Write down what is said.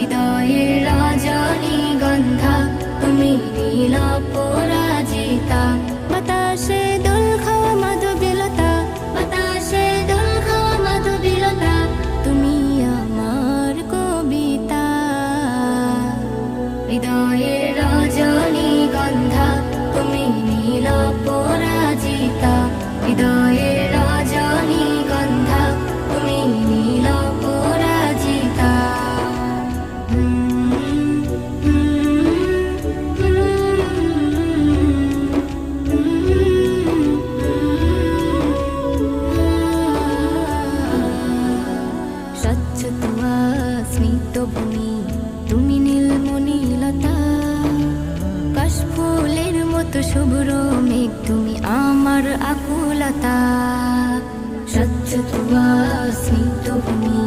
হৃদয়ের রজনীগন্ধা তুমি নীল পরাজিতা। বাতাসে দোল খাওয়া মাধবীলতা, বাতাসে দোল খাওয়া মাধবীলতা, তুমি আমার কবিতা। হৃদয়ের রজনীগন্ধা তুমি নীল পরাজিতা, হৃদয়ের রজনীগন্ধা তুমি নীল পরাজিতা। স্বচ্ছ তুয়া স্মিত ভূমি তুমি নীলমণিলতা, কাশফুলের মতো শুভ্র মেঘ তুমি আমার আকুলতা। স্বচ্ছ তুয়া স্মিত ভূমি